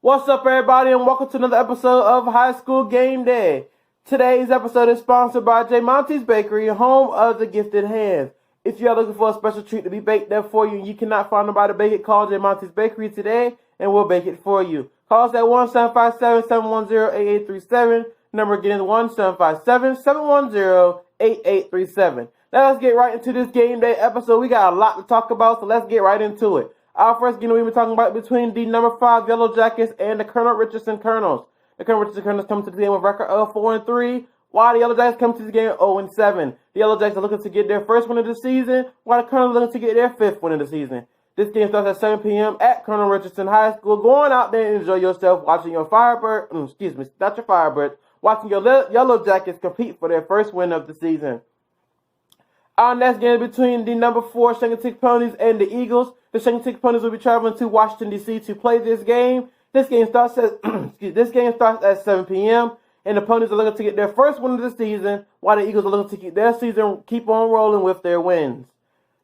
What's up, everybody, and welcome to another episode of High School Game Day. Today's episode is sponsored by J. Monty's Bakery, home of the gifted hands. If you are looking for a special treat to be baked there for you and you cannot find nobody to bake it, call J. Monty's Bakery today and we'll bake it for you. Call us at 1-757-710-8837. Number again is 1-757-710-8837. Now let's get right into this game day episode. We got a lot to talk about, so let's get right into it. Our first game we've been talking about between the number 5 Yellow Jackets and the Colonel Richardson Colonels. The Colonel Richardson Colonels come to the game with a record of 4-3, while the Yellow Jackets come to the game 0-7. The Yellow Jackets are looking to get their first win of the season, while the Colonels are looking to get their 5th win of the season. This game starts at 7 p.m. at Colonel Richardson High School. Going out there and enjoy yourself watching your watching your Yellow Jackets compete for their first win of the season. Our next game is between the number 4 Shanghai Ponies and the Eagles. The Shanghai Ponies will be traveling to Washington, D.C. to play this game. This game starts at 7 p.m. and the Ponies are looking to get their first win of the season, while the Eagles are looking to keep their season keep on rolling with their wins.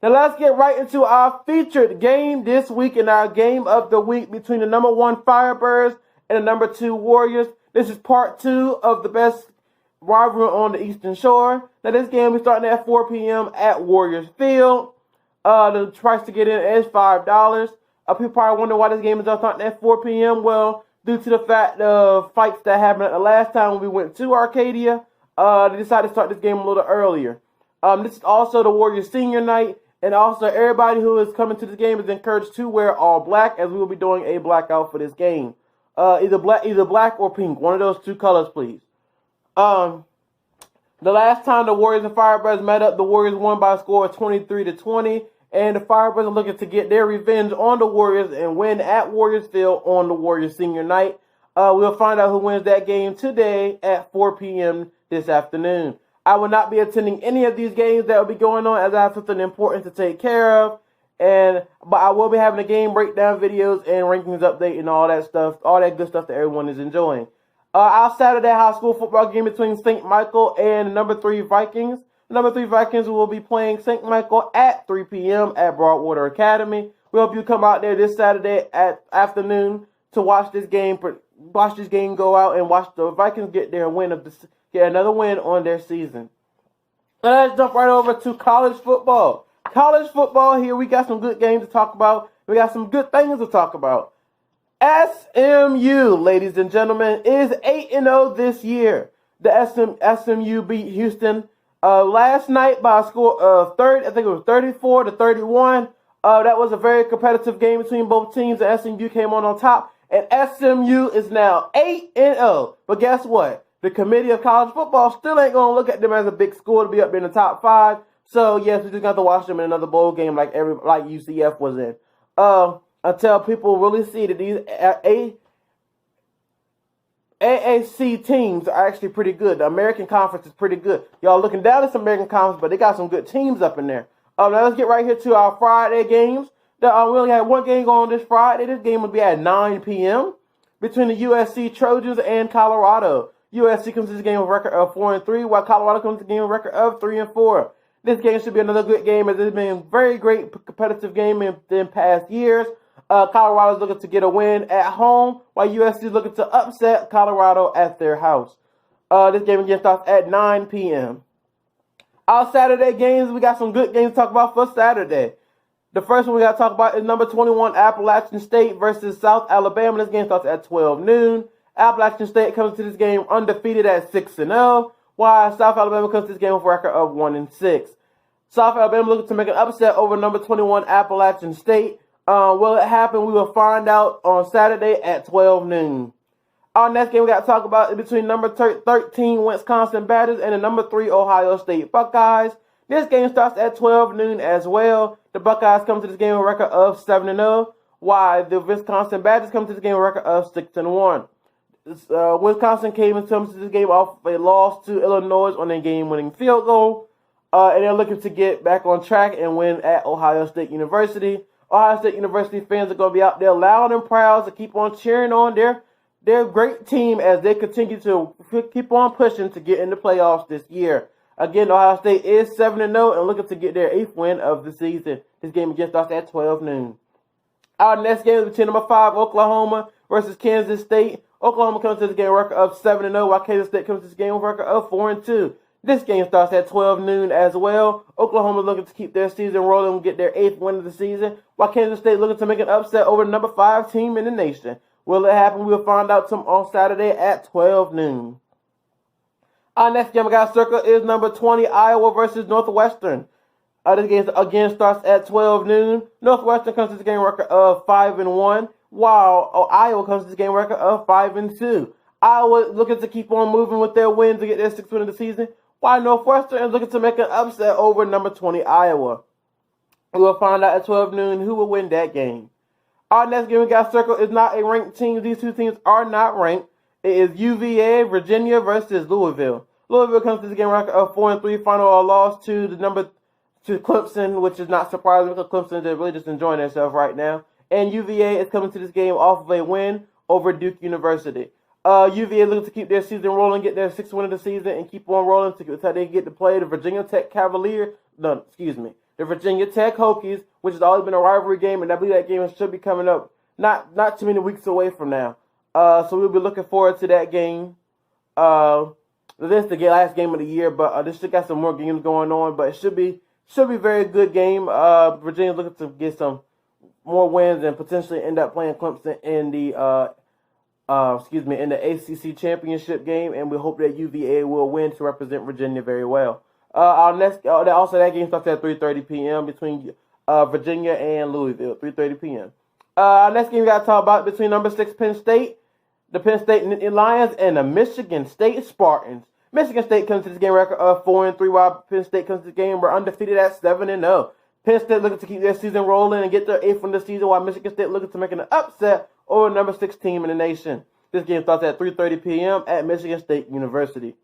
Now let's get right into our featured game this week and our game of the week between the number 1 Firebirds and the number 2 Warriors. This is part 2 of the best rivalry on the Eastern Shore. Now this game is starting at 4 p.m. at Warriors Field. The price to get in is $5. People probably wonder why this game is starting at 4 p.m. Well, due to the fact of fights that happened at the last time when we went to Arcadia, they decided to start this game a little earlier. This is also the Warriors Senior Night, and also everybody who is coming to this game is encouraged to wear all black, as we will be doing a blackout for this game. Either black or pink, one of those 2 colors, please. The last time the Warriors and Firebirds met up, the Warriors won by a score of 23-20, and the Firebirds are looking to get their revenge on the Warriors and win at Warriors Field on the Warriors Senior Night. We'll find out who wins that game today at 4 p.m. this afternoon. I will not be attending any of these games that will be going on, as I have something important to take care of, but I will be having a game breakdown videos and rankings update and all that stuff, all that good stuff that everyone is enjoying. Our Saturday high school football game between St. Michael and the number 3 Vikings. The number 3 Vikings will be playing St. Michael at 3 p.m. at Broadwater Academy. We hope you come out there this Saturday afternoon to watch this game go out and watch the Vikings get another win on their season. Now let's jump right over to college football. College football here, we got some good games to talk about. We got some good things to talk about. SMU, ladies and gentlemen, is 8-0 this year. The SMU beat Houston last night by a score of 34-31. That was a very competitive game between both teams. And SMU came on top, and SMU is now 8-0. But guess what? The Committee of College Football still ain't gonna look at them as a big school to be up in the top 5. So yes, we just got to watch them in another bowl game like UCF was in. Until people really see that these AAC teams are actually pretty good. The American Conference is pretty good. Y'all looking down at some American Conference, but they got some good teams up in there. Now let's get right here to our Friday games. We only had one game going this Friday. This game will be at 9 p.m. between the USC Trojans and Colorado. USC comes to this game with a record of 4-3, while Colorado comes to the game with a record of 3-4. This game should be another good game, as it's been a very great competitive game in past years. Colorado's looking to get a win at home, while USC is looking to upset Colorado at their house. This game again starts at 9 p.m. Our Saturday games, we got some good games to talk about for Saturday. The first one we got to talk about is number 21 Appalachian State versus South Alabama. This game starts at 12 noon. Appalachian State comes to this game undefeated at 6-0, while South Alabama comes to this game with a record of 1-6. South Alabama looking to make an upset over number 21 Appalachian State. Will it happen? We will find out on Saturday at 12 noon. Our next game we got to talk about is between number 13 Wisconsin Badgers and the number 3 Ohio State Buckeyes. This game starts at 12 noon as well. The Buckeyes come to this game with a record of 7-0, while the Wisconsin Badgers come to this game with a record of 6-1. Wisconsin came into this game off a loss to Illinois on a game-winning field goal, and they're looking to get back on track and win at Ohio State University. Ohio State University fans are going to be out there loud and proud to keep on cheering on their great team as they continue to keep on pushing to get in the playoffs this year. Again, Ohio State is 7-0 and looking to get their 8th win of the season. This game again starts at 12 noon. Our next game is between number 5 Oklahoma versus Kansas State. Oklahoma comes to this game with a record of 7-0, while Kansas State comes to this game with a record of 4-2. This game starts at 12 noon as well. Oklahoma looking to keep their season rolling and get their 8th win of the season, while Kansas State looking to make an upset over the number 5 team in the nation. Will it happen? We'll find out on Saturday at 12 noon. Our next game I got circled is number 20, Iowa versus Northwestern. This game again starts at 12 noon. Northwestern comes to this game record of 5-1, while Iowa comes to this game record of 5-2. Iowa looking to keep on moving with their wins to get their 6th win of the season, while Northwestern is looking to make an upset over number 20, Iowa. We will find out at 12 noon who will win that game. Our next game we got circled is not a ranked team. These two teams are not ranked. It is UVA, Virginia versus Louisville. Louisville comes to this game record of 4-3, final loss to Clemson, which is not surprising because Clemson is really just enjoying themselves right now. And UVA is coming to this game off of a win over Duke University. UVA looking to keep their season rolling, get their 6th win of the season, and keep on rolling until they get to play the Virginia Tech the Virginia Tech Hokies, which has always been a rivalry game, and I believe that game should be coming up not too many weeks away from now. So we'll be looking forward to that game. This is the last game of the year, but this still got some more games going on, but it should be a very good game. Virginia's looking to get some more wins and potentially end up playing Clemson in the in the ACC championship game, and we hope that UVA will win to represent Virginia very well. That game starts at 3:30 p.m. between Virginia and Louisville. 3:30 p.m. Our next game we got to talk about between number 6 Penn State, the Penn State Nittany Lions, and the Michigan State Spartans. Michigan State comes to this game record of 4-3, while Penn State comes to this game we're undefeated at 7-0. Penn State looking to keep their season rolling and get their 8th win of the season, while Michigan State looking to make an upset over number 6 team in the nation. This game starts at 3:30 p.m. at Michigan State University.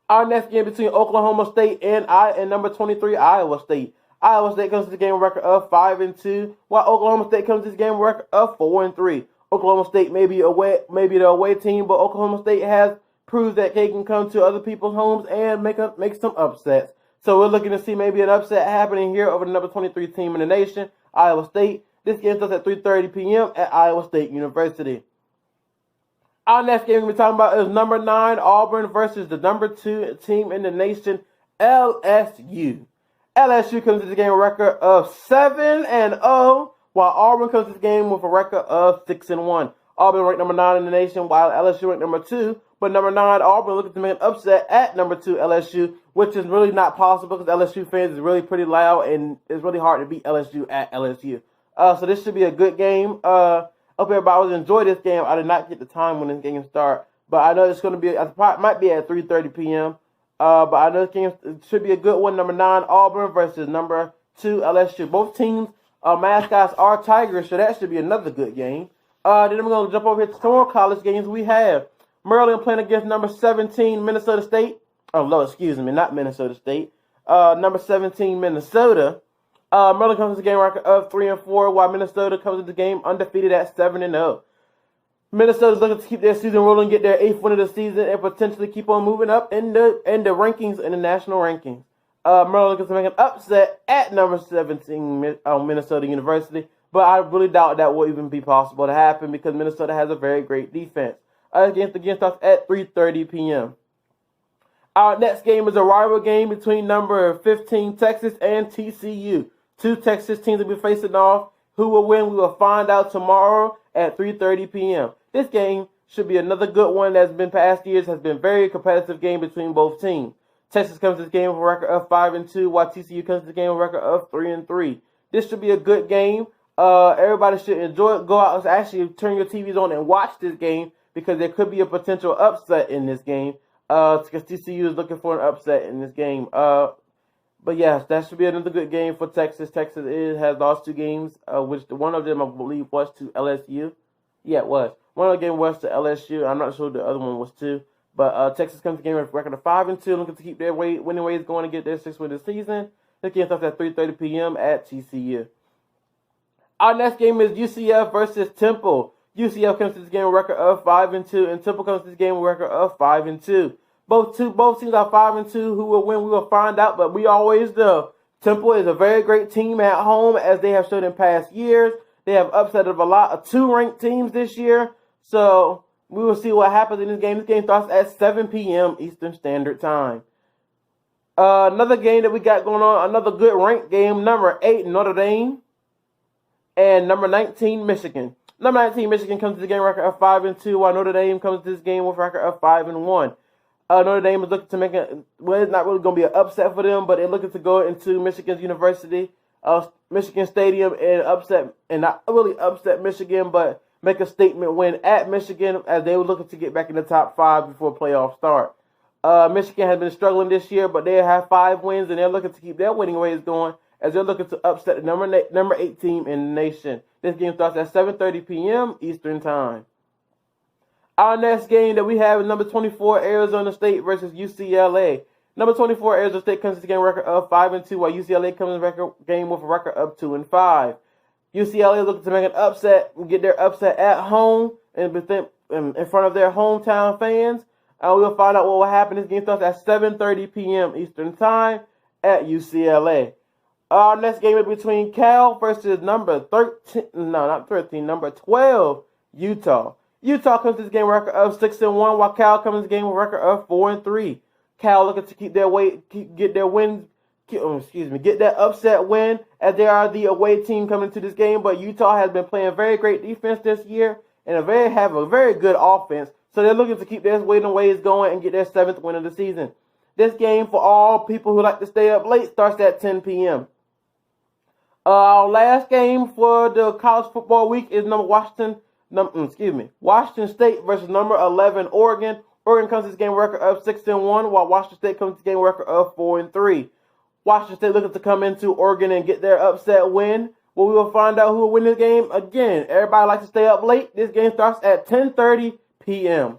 Our next game between Oklahoma State and number 23 Iowa State. Iowa State comes to the game record of 5-2, while Oklahoma State comes to this game record of 4-3. Oklahoma State may be the away team, but Oklahoma State has proved that they can come to other people's homes and make some upsets. So we're looking to see maybe an upset happening here over the number 23 team in the nation, Iowa State. This game starts at 3:30 p.m. at Iowa State University. Our next game we're talking about is number 9 Auburn versus the number 2 team in the nation, LSU. LSU comes to the game with a record of 7-0, while Auburn comes to the game with a record of 6-1. Auburn ranked number 9 in the nation, while LSU ranked number 2. But number 9 Auburn looking to make an upset at number 2 LSU, which is really not possible because LSU fans is really pretty loud and it's really hard to beat LSU at LSU. So this should be a good game. Hope everybody was enjoy this game. I did not get the time when this game starts, but I know it's going to be. It might be at 3:30 p.m. But I know this game should be a good one. Number 9 Auburn versus number 2 LSU. Both teams' mascots are tigers, so that should be another good game. Then we're going to jump over here to some more college games. We have Maryland playing against number 17 Minnesota State. Oh no, excuse me, not Minnesota State. Number 17 Minnesota. Maryland comes to the game record of 3-4, while Minnesota comes to the game undefeated at 7-0. Minnesota's looking to keep their season rolling, get their 8th win of the season, and potentially keep on moving up in the rankings, in the national rankings. Maryland looking to make an upset at number 17 Minnesota University, but I really doubt that will even be possible to happen because Minnesota has a very great defense. The game starts at 3:30 p.m. Our next game is a rival game between number 15 Texas and TCU. Two Texas teams will be facing off. Who will win? We will find out tomorrow at 3:30 p.m. This game should be another good one that's been past years, has been very competitive game between both teams. Texas comes to this game with a record of 5-2, while TCU comes to the game with a record of 3-3. This should be a good game. Everybody should enjoy it. Go out and actually turn your TVs on and watch this game because there could be a potential upset in this game. Because TCU is looking for an upset in this game. But yes, that should be another good game for Texas. Texas has lost 2 games, which one of them I believe was to LSU. Yeah, it was. One of the games was to LSU. I'm not sure the other one was to. But Texas comes to the game with a record of 5-2, looking to keep their winning ways going to get their 6th win of the season. This game starts at 3:30 p.m. at TCU. Our next game is UCF versus Temple. UCF comes to this game with a record of 5-2, and Temple comes to this game with a record of 5-2. Both teams are 5-2. Who will win? We will find out. But we always know Temple is a very great team at home, as they have shown in past years. They have upset of a lot of 2 ranked teams this year. So we will see what happens in this game. This game starts at 7 p.m. Eastern Standard Time. Another game that we got going on, another good ranked game, number 8, Notre Dame, and number 19, Michigan. Number 19, Michigan comes to the game record of 5-2, while Notre Dame comes to this game with a record of 5-1. Notre Dame is looking to make it's not really going to be an upset for them, but they're looking to go into Michigan's University, Michigan Stadium, and not really upset Michigan, but make a statement win at Michigan, as they were looking to get back in the top 5 before playoffs start. Michigan has been struggling this year, but they have 5 wins, and they're looking to keep their winning ways going, as they're looking to upset the number 8 team in the nation. This game starts at 7:30 p.m. Eastern Time. Our next game that we have is number 24, Arizona State versus UCLA. Number 24, Arizona State comes to the game record of 5-2, while UCLA comes in the game with a record of 2-5. UCLA is looking to make an upset and get their upset at home and in front of their hometown fans. We'll find out what will happen. This game starts at 7:30 p.m. Eastern Time at UCLA. Our next game is between Cal versus number 12, Utah. Utah comes to this game record of 6-1, while Cal comes to this game with a record of 4-3. Cal looking to get that upset win, as they are the away team coming to this game. But Utah has been playing very great defense this year and have a very good offense. So they're looking to keep their winning ways going and get their 7th win of the season. This game, for all people who like to stay up late, starts at 10 p.m. Our last game for the college football week is Washington State versus number 11, Oregon. Oregon comes to this game record of 6-1, while Washington State comes to this game record of 4-3. Washington State looking to come into Oregon and get their upset win. Well, we will find out who will win this game. Again, everybody likes to stay up late. This game starts at 10:30 p.m.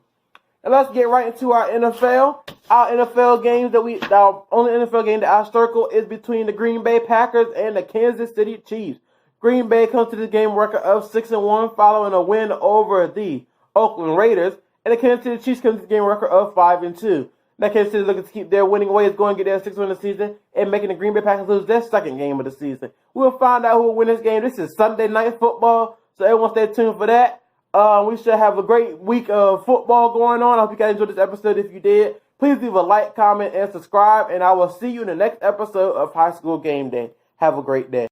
And let's get right into our NFL. Our NFL games our only NFL game that I circle is between the Green Bay Packers and the Kansas City Chiefs. Green Bay comes to the game record of 6-1 following a win over the Oakland Raiders. And the Kansas City Chiefs comes to the game record of 5-2. Now Kansas City is looking to keep their winning ways going, get their 6th win of the season, and making the Green Bay Packers lose their 2nd game of the season. We'll find out who will win this game. This is Sunday Night Football, so everyone stay tuned for that. We should have a great week of football going on. I hope you guys enjoyed this episode. If you did, please leave a like, comment, and subscribe. And I will see you in the next episode of High School Game Day. Have a great day.